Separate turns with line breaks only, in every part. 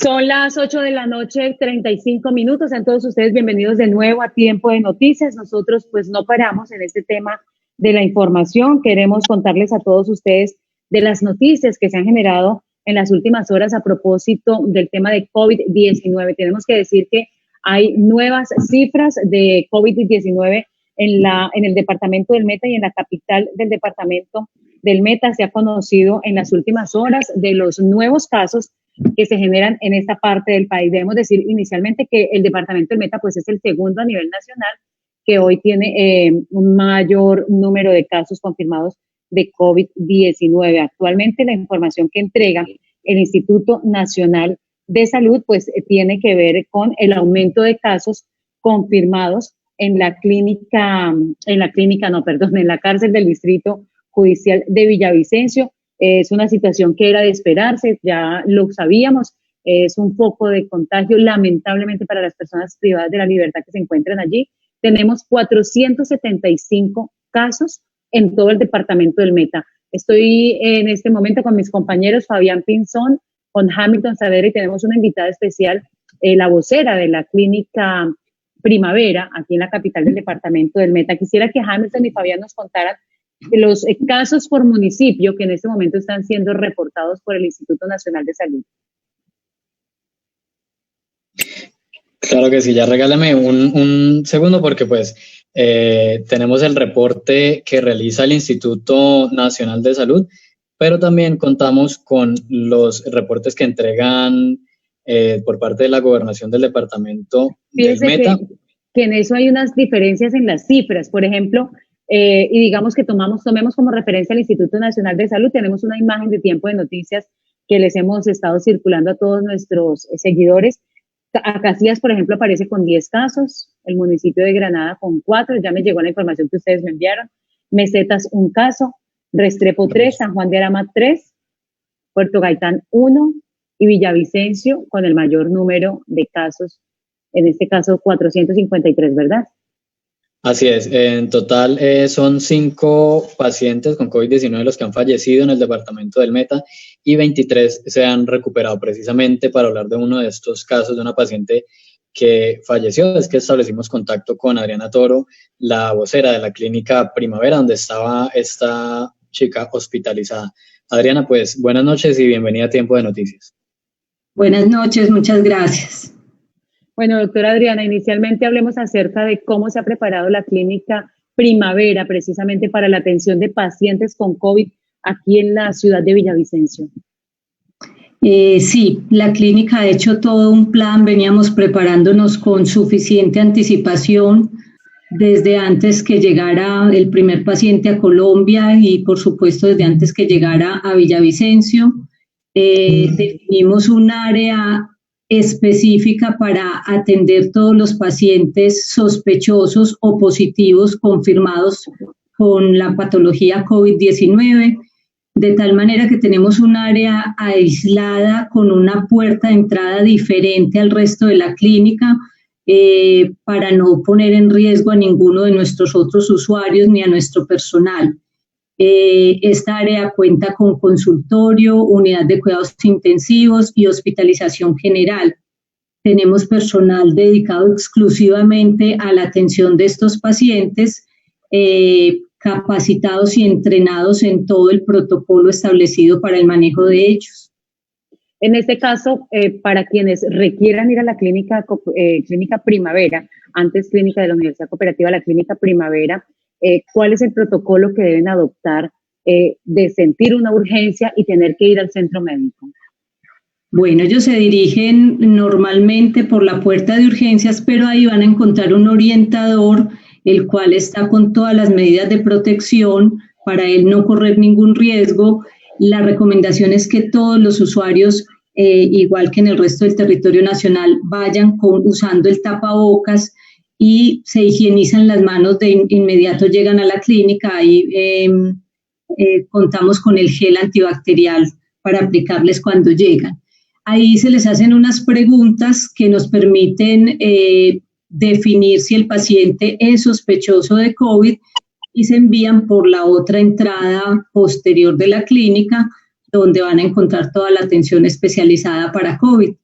Son las 8 de la noche, 35 minutos. Sean todos ustedes bienvenidos de nuevo a Tiempo de Noticias. Nosotros pues no paramos en este tema de la información. Queremos contarles a todos ustedes de las noticias que se han generado en las últimas horas a propósito del tema de COVID-19. Tenemos que decir que hay nuevas cifras de COVID-19 en el departamento del Meta y en la capital del departamento del Meta. Se ha conocido en las últimas horas de los nuevos casos que se generan en esta parte del país. Debemos decir inicialmente que el departamento del Meta pues es el segundo a nivel nacional que hoy tiene un mayor número de casos confirmados de COVID-19. Actualmente la información que entrega el Instituto Nacional de Salud pues tiene que ver con el aumento de casos confirmados en la cárcel del Distrito Judicial de Villavicencio. Es una situación que era de esperarse, ya lo sabíamos, es un foco de contagio lamentablemente para las personas privadas de la libertad que se encuentran allí. Tenemos 475 casos en todo el departamento del Meta. Estoy en este momento con mis compañeros Fabián Pinzón, con Hamilton Saavedra, y tenemos una invitada especial, la vocera de la clínica Primavera, aquí en la capital del departamento del Meta. Quisiera que Hamilton y Fabián nos contaran los casos por municipio que en este momento están siendo reportados por el Instituto Nacional de Salud.
Claro que sí, ya regálame un segundo porque pues tenemos el reporte que realiza el Instituto Nacional de Salud, pero también contamos con los reportes que entregan por parte de la Gobernación del departamento del Meta.
Que en eso hay unas diferencias en las cifras. Por ejemplo, y digamos que tomemos como referencia al Instituto Nacional de Salud, tenemos una imagen de Tiempo de Noticias que les hemos estado circulando a todos nuestros seguidores. Casillas, por ejemplo, aparece con 10 casos, el municipio de Granada con 4, ya me llegó la información que ustedes me enviaron, Mesetas 1 caso, Restrepo 3, San Juan de Arama 3, Puerto Gaitán 1 y Villavicencio con el mayor número de casos, en este caso 453, ¿verdad?
Así es, en total son 5 pacientes con COVID-19 los que han fallecido en el departamento del Meta y 23 se han recuperado. Precisamente para hablar de uno de estos casos de una paciente que falleció es que establecimos contacto con Adriana Toro, la vocera de la clínica Primavera, donde estaba esta chica hospitalizada. Adriana, pues buenas noches y bienvenida a Tiempo de Noticias.
Buenas noches, muchas gracias.
Bueno, doctora Adriana, inicialmente hablemos acerca de cómo se ha preparado la clínica Primavera precisamente para la atención de pacientes con COVID aquí en la ciudad de Villavicencio.
Sí, la clínica ha hecho todo un plan, veníamos preparándonos con suficiente anticipación desde antes que llegara el primer paciente a Colombia y por supuesto desde antes que llegara a Villavicencio. Definimos un área específica para atender todos los pacientes sospechosos o positivos confirmados con la patología COVID-19, de tal manera que tenemos un área aislada con una puerta de entrada diferente al resto de la clínica para no poner en riesgo a ninguno de nuestros otros usuarios ni a nuestro personal. Esta área cuenta con consultorio, unidad de cuidados intensivos y hospitalización general. Tenemos personal dedicado exclusivamente a la atención de estos pacientes, capacitados y entrenados en todo el protocolo establecido para el manejo de ellos.
En este caso, para quienes requieran ir a la clínica Primavera, antes clínica de la Universidad Cooperativa, la clínica Primavera, ¿cuál es el protocolo que deben adoptar de sentir una urgencia y tener que ir al centro médico?
Bueno, ellos se dirigen normalmente por la puerta de urgencias, pero ahí van a encontrar un orientador, el cual está con todas las medidas de protección para él no correr ningún riesgo. La recomendación es que todos los usuarios, igual que en el resto del territorio nacional, vayan usando el tapabocas y se higienizan las manos de inmediato llegan a la clínica. Ahí contamos con el gel antibacterial para aplicarles cuando llegan. Ahí se les hacen unas preguntas que nos permiten definir si el paciente es sospechoso de COVID y se envían por la otra entrada posterior de la clínica, donde van a encontrar toda la atención especializada para COVID.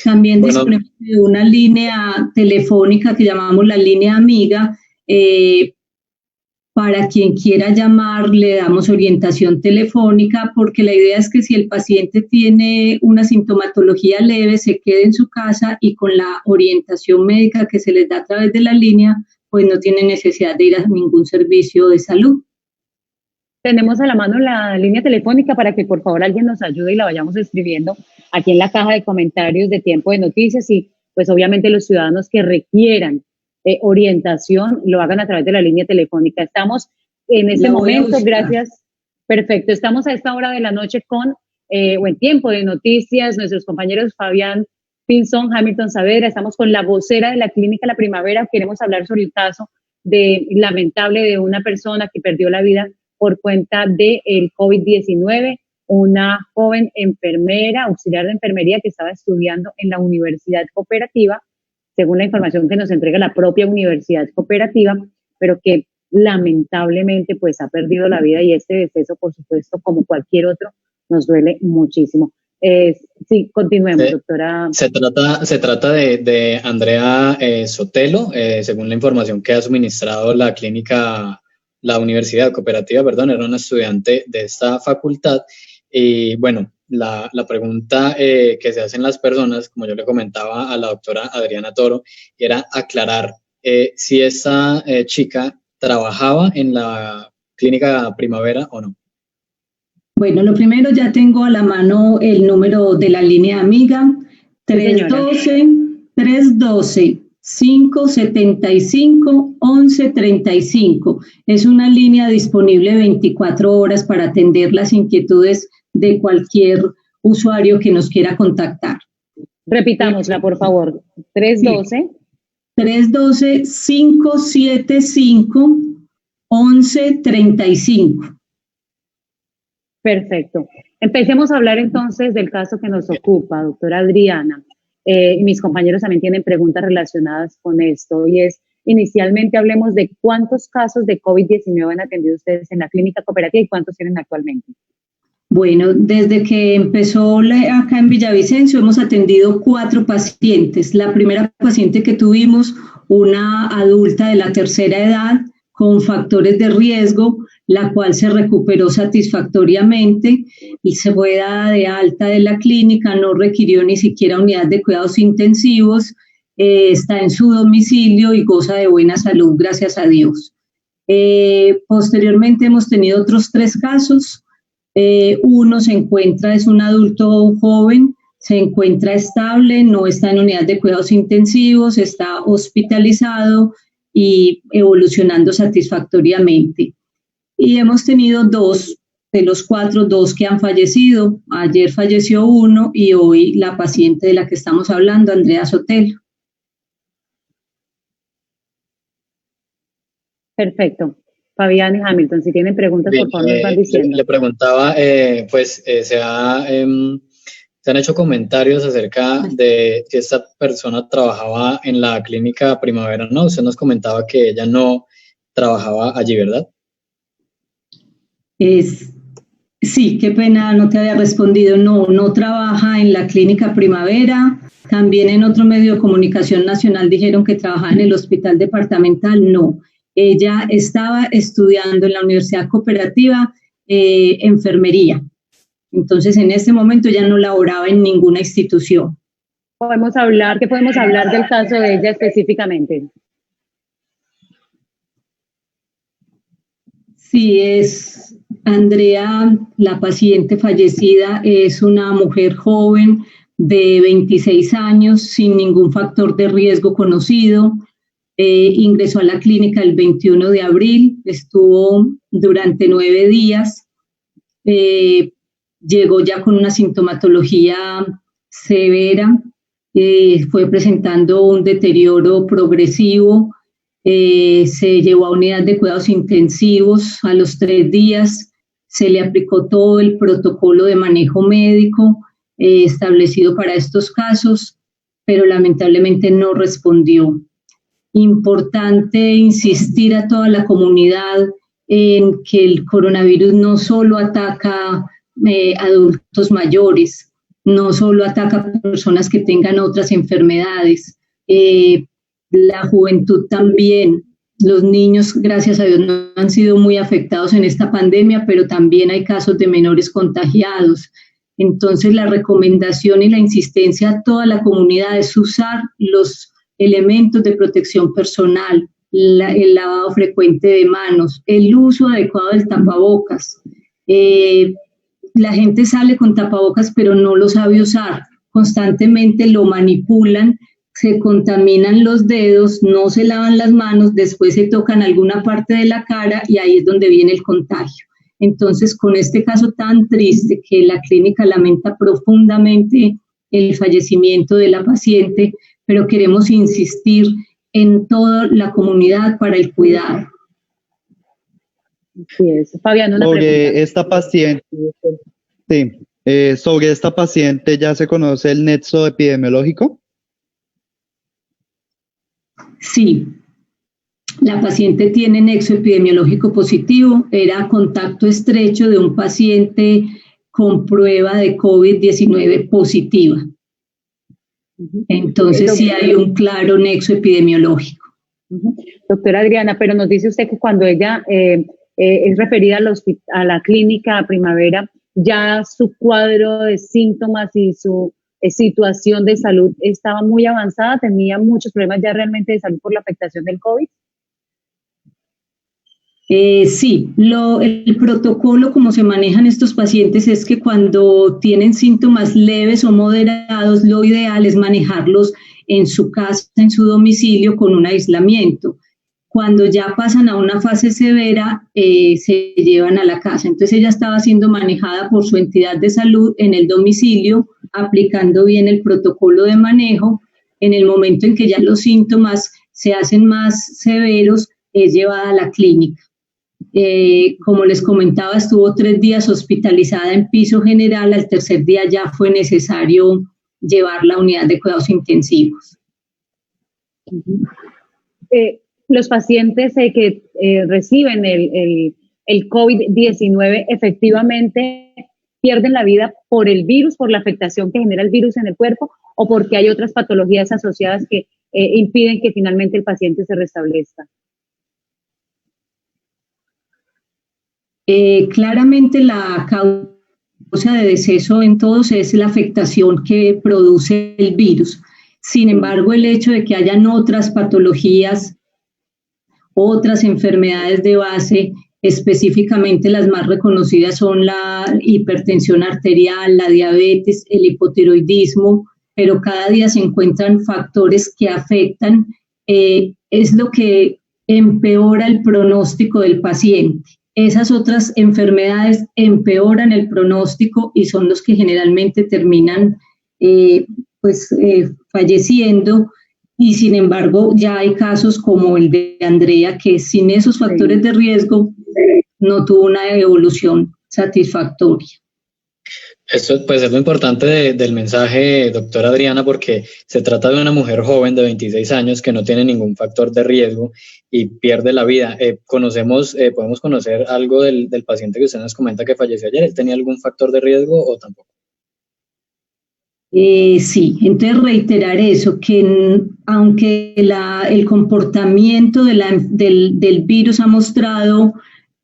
También disponemos de una línea telefónica que llamamos la línea amiga. Para quien quiera llamar, le damos orientación telefónica, porque la idea es que si el paciente tiene una sintomatología leve, se quede en su casa y con la orientación médica que se les da a través de la línea, pues no tiene necesidad de ir a ningún servicio de salud.
Tenemos a la mano la línea telefónica para que por favor alguien nos ayude y la vayamos escribiendo aquí en la caja de comentarios de Tiempo de Noticias, y pues obviamente los ciudadanos que requieran orientación lo hagan a través de la línea telefónica. Estamos en este momento, gracias, perfecto, estamos a esta hora de la noche con, o en Tiempo de Noticias, nuestros compañeros Fabián Pinzón, Hamilton Saavedra, estamos con la vocera de la Clínica La Primavera. Queremos hablar sobre el caso lamentable de una persona que perdió la vida por cuenta del COVID-19, una joven enfermera, auxiliar de enfermería que estaba estudiando en la Universidad Cooperativa, según la información que nos entrega la propia Universidad Cooperativa, pero que lamentablemente pues ha perdido la vida, y este deceso, por supuesto, como cualquier otro, nos duele muchísimo. Sí, continuemos, doctora.
Se trata de Andrea Sotelo, según la información que ha suministrado la Universidad Cooperativa, era una estudiante de esta facultad. Y bueno, la pregunta que se hacen las personas, como yo le comentaba a la doctora Adriana Toro, era aclarar si esta chica trabajaba en la Clínica Primavera o no.
Bueno, lo primero, ya tengo a la mano el número de la línea amiga, 312-575-1135. Es una línea disponible 24 horas para atender las inquietudes de cualquier usuario que nos quiera contactar.
Repitámosla, por favor. 312.
312-575-1135.
Perfecto. Empecemos a hablar entonces del caso que nos ocupa, doctora Adriana. Mis compañeros también tienen preguntas relacionadas con esto, y es, inicialmente hablemos de cuántos casos de COVID-19 han atendido ustedes en la Clínica Cooperativa y cuántos tienen actualmente.
Bueno, desde que empezó acá en Villavicencio hemos atendido 4 pacientes. La primera paciente que tuvimos, una adulta de la tercera edad con factores de riesgo, la cual se recuperó satisfactoriamente y se fue dada de alta de la clínica, no requirió ni siquiera unidad de cuidados intensivos, está en su domicilio y goza de buena salud, gracias a Dios. Posteriormente hemos tenido otros 3 casos. Uno es un adulto joven, se encuentra estable, no está en unidad de cuidados intensivos, está hospitalizado y evolucionando satisfactoriamente. Y hemos tenido 2 de los 4, 2 que han fallecido. Ayer falleció uno y hoy la paciente de la que estamos hablando, Andrea Sotelo.
Perfecto. Fabián y Hamilton, si tienen preguntas, por favor, nos van diciendo.
Le preguntaba, se han hecho comentarios acerca de si esta persona trabajaba en la Clínica Primavera, ¿no? Usted nos comentaba que ella no trabajaba allí, ¿verdad?
Sí, qué pena, no te había respondido. No trabaja en la Clínica Primavera. También en otro medio de comunicación nacional dijeron que trabajaba en el Hospital Departamental. No, ella estaba estudiando en la Universidad Cooperativa enfermería. Entonces, en este momento ya no laboraba en ninguna institución.
¿Qué podemos hablar del caso de ella específicamente?
Sí, es Andrea, la paciente fallecida, es una mujer joven de 26 años, sin ningún factor de riesgo conocido. Ingresó a la clínica el 21 de abril, estuvo durante 9 días. Llegó ya con una sintomatología severa, fue presentando un deterioro progresivo, se llevó a unidad de cuidados intensivos. A los 3 días se le aplicó todo el protocolo de manejo médico establecido para estos casos, pero lamentablemente no respondió. Importante insistir a toda la comunidad en que el coronavirus no solo ataca adultos mayores, no solo ataca a personas que tengan otras enfermedades, la juventud también. Los niños, gracias a Dios, no han sido muy afectados en esta pandemia, pero también hay casos de menores contagiados. Entonces, la recomendación y la insistencia a toda la comunidad es usar los elementos de protección personal, el lavado frecuente de manos, el uso adecuado del tapabocas. La gente sale con tapabocas, pero no lo sabe usar. Constantemente lo manipulan, se contaminan los dedos, no se lavan las manos, después se tocan alguna parte de la cara y ahí es donde viene el contagio. Entonces, con este caso tan triste que la clínica lamenta profundamente el fallecimiento de la paciente, pero queremos insistir en toda la comunidad para el cuidado.
Sí, Fabián, una pregunta.
Sobre esta paciente, ¿ya se conoce el nexo epidemiológico?
Sí, la paciente tiene nexo epidemiológico positivo, era contacto estrecho de un paciente con prueba de COVID-19 positiva. Entonces sí hay un claro nexo epidemiológico.
Doctora Adriana, pero nos dice usted que cuando ella es referida a la clínica Primavera, ya su cuadro de síntomas y su situación de salud estaba muy avanzada, tenía muchos problemas ya realmente de salud por la afectación del COVID.
Sí, el protocolo como se manejan estos pacientes es que cuando tienen síntomas leves o moderados, lo ideal es manejarlos en su casa, en su domicilio, con un aislamiento. Cuando ya pasan a una fase severa, se llevan a la casa. Entonces ella estaba siendo manejada por su entidad de salud en el domicilio, aplicando bien el protocolo de manejo. En el momento en que ya los síntomas se hacen más severos, es llevada a la clínica. Como les comentaba, estuvo 3 días hospitalizada en piso general, al tercer día ya fue necesario llevarla a la unidad de cuidados intensivos.
Los pacientes que reciben el COVID-19 efectivamente pierden la vida por el virus, por la afectación que genera el virus en el cuerpo o porque hay otras patologías asociadas que impiden que finalmente el paciente se restablezca.
Claramente la causa de deceso en todos es la afectación que produce el virus. Sin embargo, el hecho de que hayan otras patologías, otras enfermedades de base, específicamente las más reconocidas son la hipertensión arterial, la diabetes, el hipotiroidismo, pero cada día se encuentran factores que afectan, es lo que empeora el pronóstico del paciente. Esas otras enfermedades empeoran el pronóstico y son los que generalmente terminan falleciendo, y sin embargo ya hay casos como el de Andrea, que sin esos factores de riesgo no tuvo una evolución satisfactoria.
Eso pues es lo importante del mensaje, doctora Adriana, porque se trata de una mujer joven de 26 años que no tiene ningún factor de riesgo y pierde la vida. ¿Podemos conocer algo del paciente que usted nos comenta que falleció ayer? ¿Él tenía algún factor de riesgo o tampoco?
Sí, entonces reiterar eso, que aunque el comportamiento del virus ha mostrado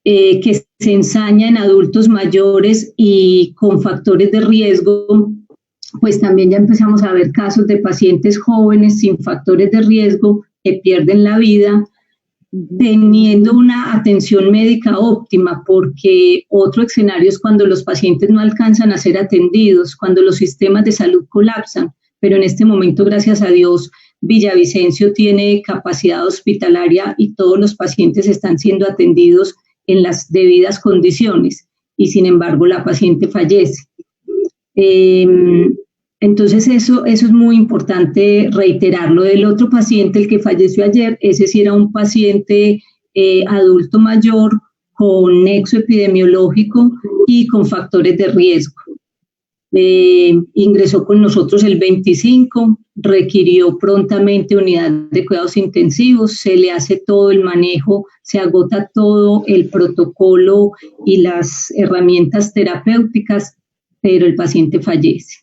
que se ensaña en adultos mayores y con factores de riesgo, pues también ya empezamos a ver casos de pacientes jóvenes sin factores de riesgo que pierden la vida teniendo una atención médica óptima, porque otro escenario es cuando los pacientes no alcanzan a ser atendidos, cuando los sistemas de salud colapsan, pero en este momento, gracias a Dios, Villavicencio tiene capacidad hospitalaria y todos los pacientes están siendo atendidos en las debidas condiciones y sin embargo la paciente fallece. Entonces eso es muy importante reiterarlo. Del otro paciente, el que falleció ayer, ese sí era un paciente adulto mayor con nexo epidemiológico y con factores de riesgo. Ingresó con nosotros el 25, requirió prontamente unidad de cuidados intensivos, se le hace todo el manejo, se agota todo el protocolo y las herramientas terapéuticas, pero el paciente fallece.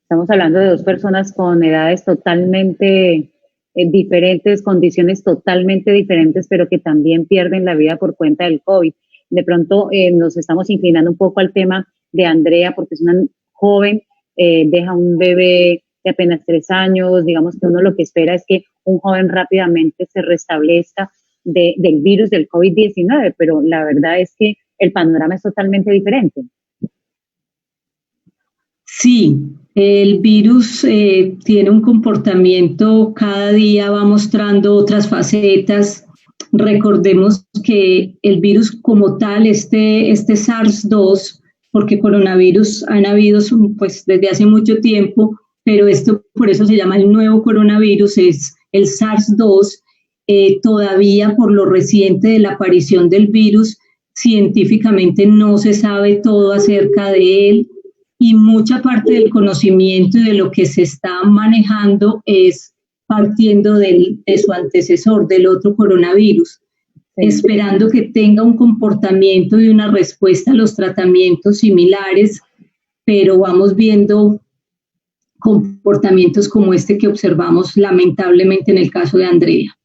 Estamos hablando de dos personas con edades totalmente diferentes, condiciones totalmente diferentes, pero que también pierden la vida por cuenta del COVID. De pronto nos estamos inclinando un poco al tema de Andrea, porque es una joven, deja un bebé de apenas 3 años, digamos que uno lo que espera es que un joven rápidamente se restablezca del virus del COVID-19, pero la verdad es que el panorama es totalmente diferente.
Sí, el virus tiene un comportamiento, cada día va mostrando otras facetas. Recordemos que el virus como tal, este SARS-2, porque coronavirus han habido pues, desde hace mucho tiempo, pero esto por eso se llama el nuevo coronavirus, es el SARS-2, todavía por lo reciente de la aparición del virus, científicamente no se sabe todo acerca de él, y mucha parte del conocimiento y de lo que se está manejando es partiendo de su antecesor, del otro coronavirus, esperando que tenga un comportamiento y una respuesta a los tratamientos similares, pero vamos viendo comportamientos como este que observamos lamentablemente en el caso de Andrea.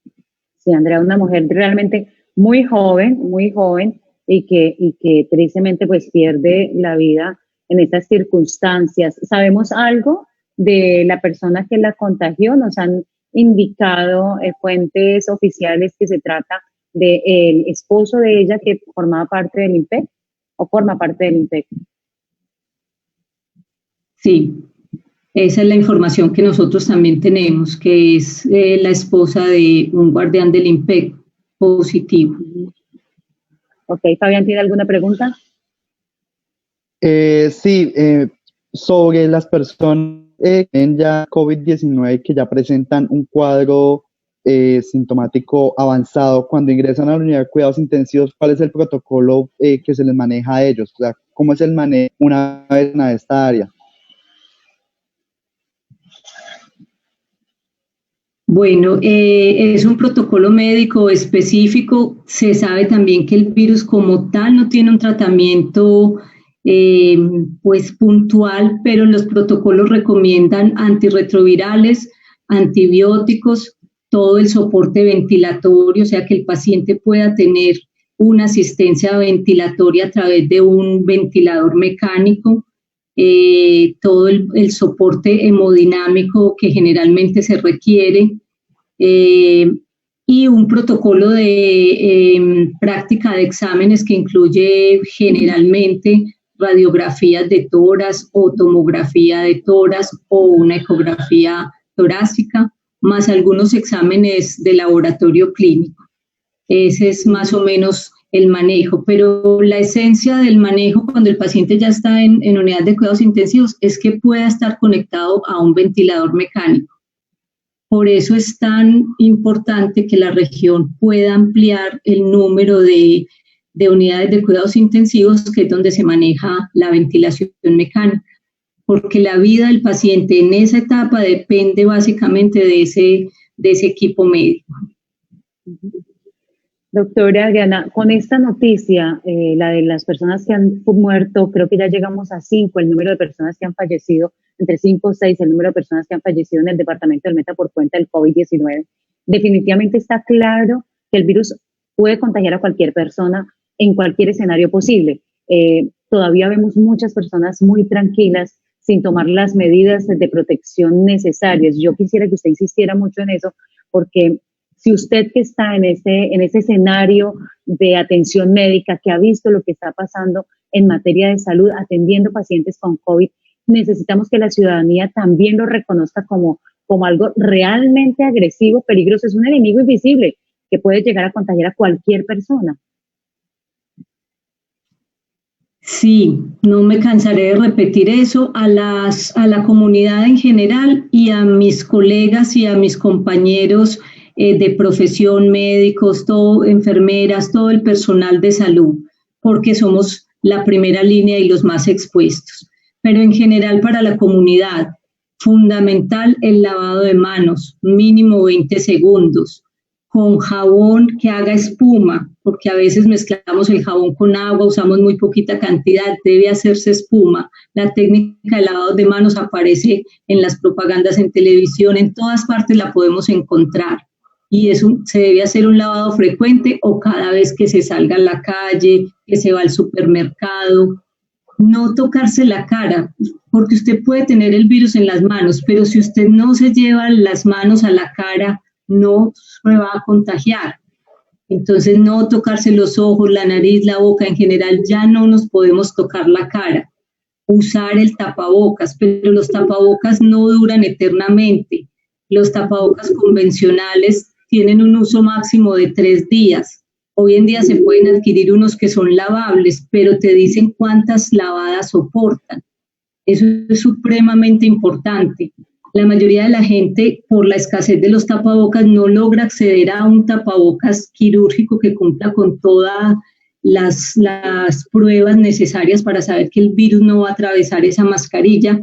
Sí, Andrea, una mujer realmente muy joven y que tristemente pues pierde la vida en estas circunstancias. ¿Sabemos algo de la persona que la contagió? Nos han indicado fuentes oficiales que se trata del esposo de ella que formaba parte del INPEC o forma parte del INPEC.
Sí, esa es la información que nosotros también tenemos, que es la esposa de un guardián del INPEC positivo.
Ok, Fabián, ¿tiene alguna pregunta?
Sí, sobre las personas que tienen ya COVID-19 que ya presentan un cuadro sintomático avanzado, cuando ingresan a la unidad de cuidados intensivos, ¿cuál es el protocolo que se les maneja a ellos? O sea, ¿cómo es el manejo una vez en esta área?
Bueno, es un protocolo médico específico. Se sabe también que el virus como tal no tiene un tratamiento pues puntual, pero los protocolos recomiendan antirretrovirales, antibióticos, todo el soporte ventilatorio, o sea que el paciente pueda tener una asistencia ventilatoria a través de un ventilador mecánico, todo el soporte hemodinámico que generalmente se requiere, y un protocolo de práctica de exámenes que incluye generalmente radiografías de tórax o tomografía de tórax o una ecografía torácica, más algunos exámenes de laboratorio clínico. Ese es más o menos el manejo, pero la esencia del manejo cuando el paciente ya está en unidad de cuidados intensivos es que pueda estar conectado a un ventilador mecánico. Por eso es tan importante que la región pueda ampliar el número de unidades de cuidados intensivos, que es donde se maneja la ventilación mecánica, porque la vida del paciente en esa etapa depende básicamente de ese equipo médico.
Doctora Adriana, con esta noticia, la de las personas que han muerto, creo que ya llegamos a 5, el número de personas que han fallecido, entre 5 o 6, el número de personas que han fallecido en el departamento del Meta por cuenta del COVID-19. Definitivamente está claro que el virus puede contagiar a cualquier persona en cualquier escenario posible. Todavía vemos muchas personas muy tranquilas sin tomar las medidas de protección necesarias. Yo quisiera que usted insistiera mucho en eso, porque si usted que está en ese escenario de atención médica, que ha visto lo que está pasando en materia de salud, atendiendo pacientes con COVID, necesitamos que la ciudadanía también lo reconozca como algo realmente agresivo, peligroso. Es un enemigo invisible que puede llegar a contagiar a cualquier persona.
Sí, no me cansaré de repetir eso a la comunidad en general y a mis colegas y a mis compañeros de profesión, médicos, enfermeras, todo el personal de salud, porque somos la primera línea y los más expuestos. Pero en general para la comunidad, fundamental el lavado de manos, mínimo 20 segundos, con jabón que haga espuma, porque a veces mezclamos el jabón con agua, usamos muy poquita cantidad, debe hacerse espuma. La técnica de lavado de manos aparece en las propagandas en televisión, en todas partes la podemos encontrar. Y se debe hacer un lavado frecuente o cada vez que se salga a la calle, que se va al supermercado. No tocarse la cara, porque usted puede tener el virus en las manos, pero si usted no se lleva las manos a la cara, no se va a contagiar. Entonces, no tocarse los ojos, la nariz, la boca, en general ya no nos podemos tocar la cara. Usar el tapabocas, pero los tapabocas no duran eternamente. Los tapabocas convencionales tienen un uso máximo de 3 días. Hoy en día se pueden adquirir unos que son lavables, pero te dicen cuántas lavadas soportan. Eso es supremamente importante. La mayoría de la gente, por la escasez de los tapabocas, no logra acceder a un tapabocas quirúrgico que cumpla con todas las pruebas necesarias para saber que el virus no va a atravesar esa mascarilla.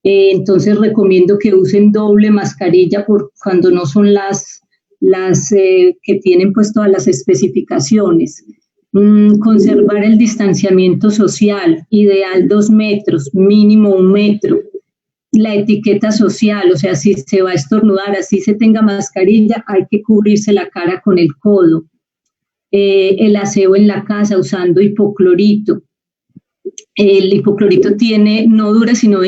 Entonces recomiendo que usen doble mascarilla cuando no son las que tienen pues todas las especificaciones. Conservar el distanciamiento social, ideal 2 metros, mínimo 1 metro. La etiqueta social, o sea, si se va a estornudar, así se tenga mascarilla, hay que cubrirse la cara con el codo. El aseo en la casa usando hipoclorito. El hipoclorito no dura sino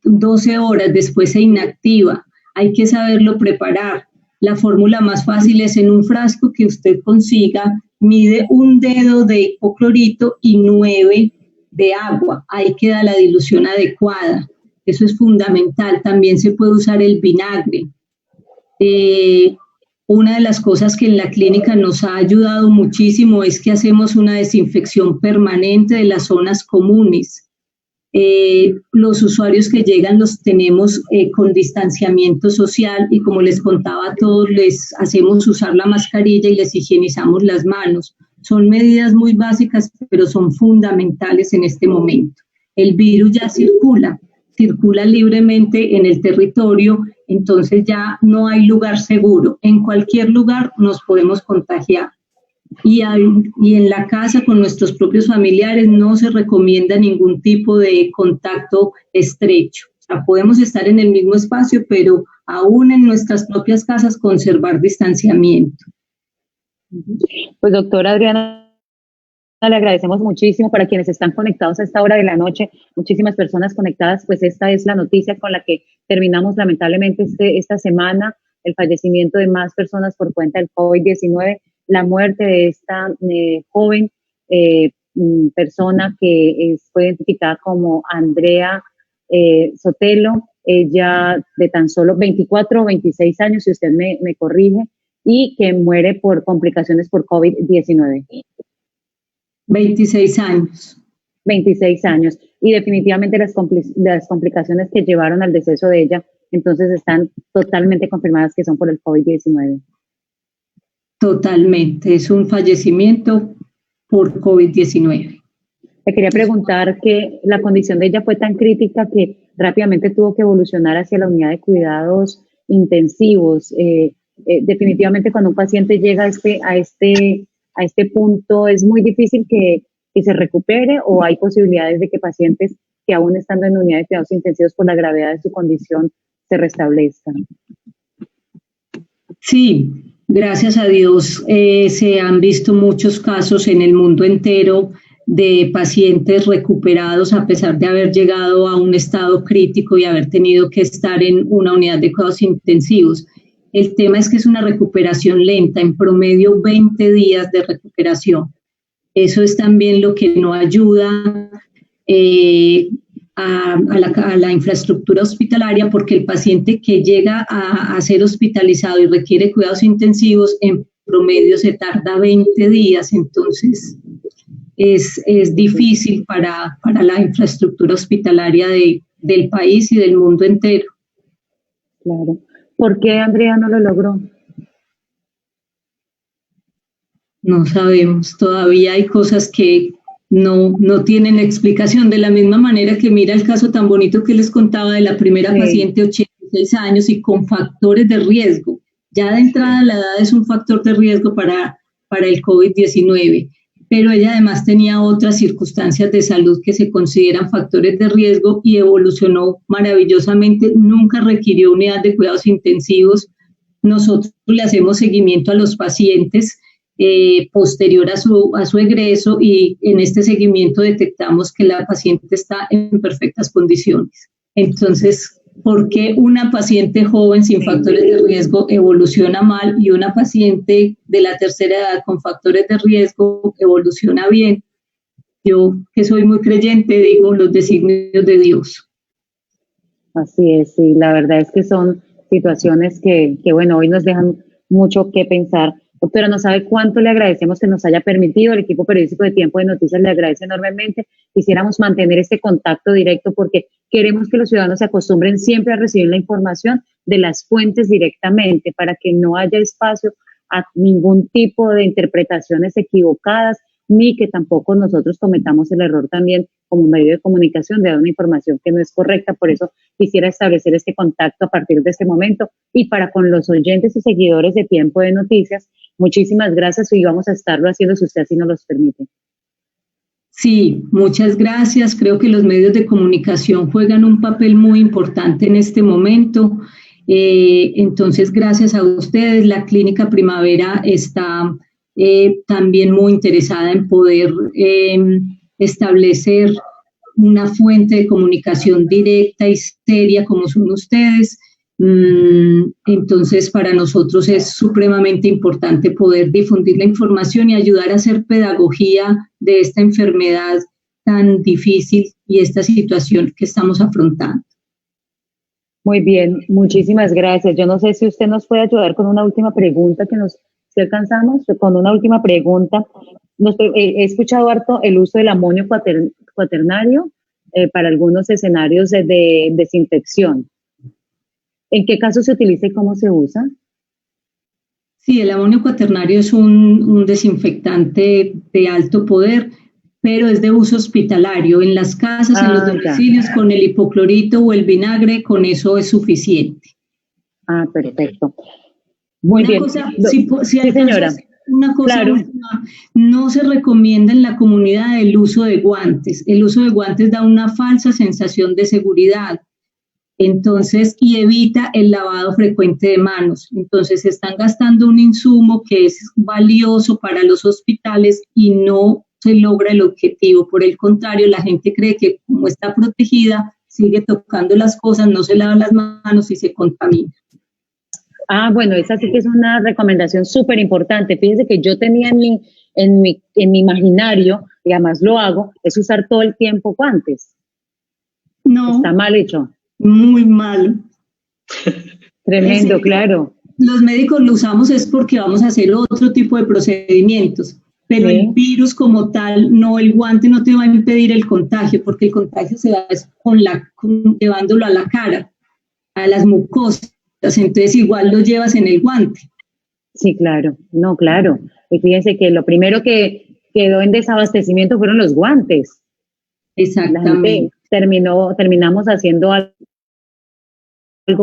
12 horas, después se inactiva. Hay que saberlo preparar. La fórmula más fácil es en un frasco que usted consiga, mide 1 dedo de hipoclorito y 9 de agua. Ahí queda la dilución adecuada. Eso es fundamental. También se puede usar el vinagre. Una de las cosas que en la clínica nos ha ayudado muchísimo es que hacemos una desinfección permanente de las zonas comunes. Los usuarios que llegan los tenemos con distanciamiento social y como les contaba a todos, les hacemos usar la mascarilla y les higienizamos las manos. Son medidas muy básicas, pero son fundamentales en este momento. El virus ya circula libremente en el territorio, entonces ya no hay lugar seguro. En cualquier lugar nos podemos contagiar. Y en la casa con nuestros propios familiares no se recomienda ningún tipo de contacto estrecho. O sea, podemos estar en el mismo espacio, pero aún en nuestras propias casas conservar distanciamiento.
Pues doctora Adriana, le agradecemos muchísimo. Para quienes están conectados a esta hora de la noche, muchísimas personas conectadas, pues esta es la noticia con la que terminamos lamentablemente esta semana, el fallecimiento de más personas por cuenta del COVID-19, la muerte de esta joven persona que fue identificada como Andrea Sotelo, ella de tan solo 24 o 26 años, si usted me corrige, y que muere por complicaciones por COVID-19.
26 años.
26 años. Y definitivamente las complicaciones que llevaron al deceso de ella, entonces están totalmente confirmadas que son por el COVID-19.
Totalmente, es un fallecimiento por COVID-19.
Le quería preguntar que la condición de ella fue tan crítica que rápidamente tuvo que evolucionar hacia la unidad de cuidados intensivos. Definitivamente cuando un paciente llega a este punto es muy difícil que se recupere, o hay posibilidades de que pacientes que aún estando en unidad de cuidados intensivos por la gravedad de su condición se restablezcan.
Sí, gracias a Dios se han visto muchos casos en el mundo entero de pacientes recuperados a pesar de haber llegado a un estado crítico y haber tenido que estar en una unidad de cuidados intensivos. El tema es que es una recuperación lenta, en promedio 20 días de recuperación. Eso es también lo que no ayuda a la infraestructura hospitalaria, porque el paciente que llega a ser hospitalizado y requiere cuidados intensivos, en promedio se tarda 20 días, entonces es difícil para la infraestructura hospitalaria del país y del mundo entero.
Claro. ¿Por qué Andrea no lo logró?
No sabemos, todavía hay cosas que no tienen explicación, de la misma manera que mira el caso tan bonito que les contaba de la primera paciente, 86 años y con factores de riesgo. Ya de entrada la edad es un factor de riesgo para para el COVID-19, pero ella además tenía otras circunstancias de salud que se consideran factores de riesgo y evolucionó maravillosamente, nunca requirió unidad de cuidados intensivos. Nosotros le hacemos seguimiento a los pacientes posterior a su egreso y en este seguimiento detectamos que la paciente está en perfectas condiciones. Entonces, ¿por qué una paciente joven sin factores de riesgo evoluciona mal y una paciente de la tercera edad con factores de riesgo evoluciona bien? Yo, que soy muy creyente, digo los designios de Dios.
Así es, sí, la verdad es que son situaciones que bueno, hoy nos dejan mucho que pensar. Doctora, no sabe cuánto le agradecemos que nos haya permitido, el equipo periodístico de Tiempo de Noticias le agradece enormemente. Quisiéramos mantener este contacto directo porque queremos que los ciudadanos se acostumbren siempre a recibir la información de las fuentes directamente para que no haya espacio a ningún tipo de interpretaciones equivocadas, ni que tampoco nosotros cometamos el error también como medio de comunicación de dar una información que no es correcta. Por eso quisiera establecer este contacto a partir de este momento y para con los oyentes y seguidores de Tiempo de Noticias. Muchísimas gracias y vamos a estarlo haciendo si usted así nos los permite.
Sí, muchas gracias. Creo que los medios de comunicación juegan un papel muy importante en este momento. Entonces, gracias a ustedes, la Clínica Primavera está también muy interesada en poder establecer una fuente de comunicación directa y seria como son ustedes. Entonces, para nosotros es supremamente importante poder difundir la información y ayudar a hacer pedagogía de esta enfermedad tan difícil y esta situación que estamos afrontando.
Muy bien, muchísimas gracias. Yo no sé si usted nos puede ayudar con una última pregunta si alcanzamos, con una última pregunta. He escuchado harto el uso del amonio cuaternario para algunos escenarios de desinfección. ¿En qué caso se utiliza y cómo se usa?
Sí, el amonio cuaternario es un desinfectante de alto poder, pero es de uso hospitalario. En las casas, en los domicilios, con el hipoclorito o el vinagre, con eso es suficiente.
Ah, perfecto. Muy bien.
Sí, señora. Una cosa, claro. No se recomienda en la comunidad el uso de guantes. El uso de guantes da una falsa sensación de seguridad. Entonces, y evita el lavado frecuente de manos. Entonces, están gastando un insumo que es valioso para los hospitales y no se logra el objetivo. Por el contrario, la gente cree que como está protegida, sigue tocando las cosas, no se lava las manos y se contamina.
Ah, bueno, esa sí que es una recomendación súper importante. Fíjense que yo tenía en mi imaginario, y además lo hago, es usar todo el tiempo guantes.
No.
Está mal hecho.
Muy mal.
Tremendo, claro.
Los médicos lo usamos es porque vamos a hacer otro tipo de procedimientos, pero sí. El virus como tal, no, el guante no te va a impedir el contagio, porque el contagio se da llevándolo a la cara, a las mucosas, entonces igual lo llevas en el guante.
Sí, claro, no, claro. Y fíjense que lo primero que quedó en desabastecimiento fueron los guantes.
Exactamente.
Terminamos haciendo algo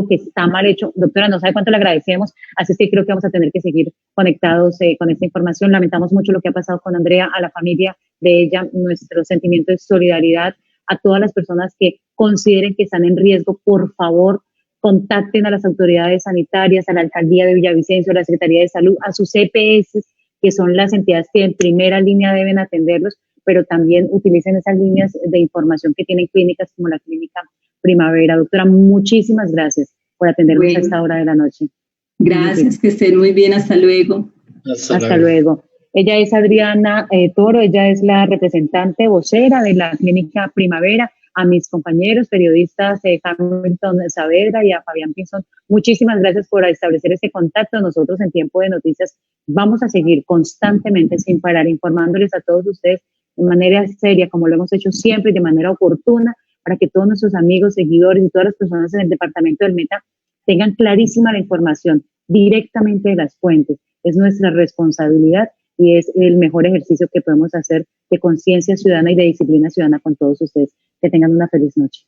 que está mal hecho. Doctora, no sabe cuánto le agradecemos, así es que creo que vamos a tener que seguir conectados con esta información. Lamentamos mucho lo que ha pasado con Andrea, a la familia de ella, nuestro sentimiento de solidaridad a todas las personas que consideren que están en riesgo. Por favor, contacten a las autoridades sanitarias, a la Alcaldía de Villavicencio, a la Secretaría de Salud, a sus EPS, que son las entidades que en primera línea deben atenderlos, pero también utilicen esas líneas de información que tienen clínicas como la Clínica Primavera. Doctora, muchísimas gracias por atendernos a esta hora de la noche.
Gracias, que estén muy bien. Hasta luego.
Hasta luego. Ella es Adriana Toro, ella es la representante vocera de la Clínica Primavera. A mis compañeros periodistas Hamilton Saavedra y a Fabián Pinzón, muchísimas gracias por establecer este contacto. Nosotros en Tiempo de Noticias vamos a seguir constantemente sin parar informándoles a todos ustedes de manera seria, como lo hemos hecho siempre y de manera oportuna, para que todos nuestros amigos, seguidores y todas las personas en el departamento del Meta tengan clarísima la información directamente de las fuentes. Es nuestra responsabilidad y es el mejor ejercicio que podemos hacer de conciencia ciudadana y de disciplina ciudadana con todos ustedes. Que tengan una feliz noche.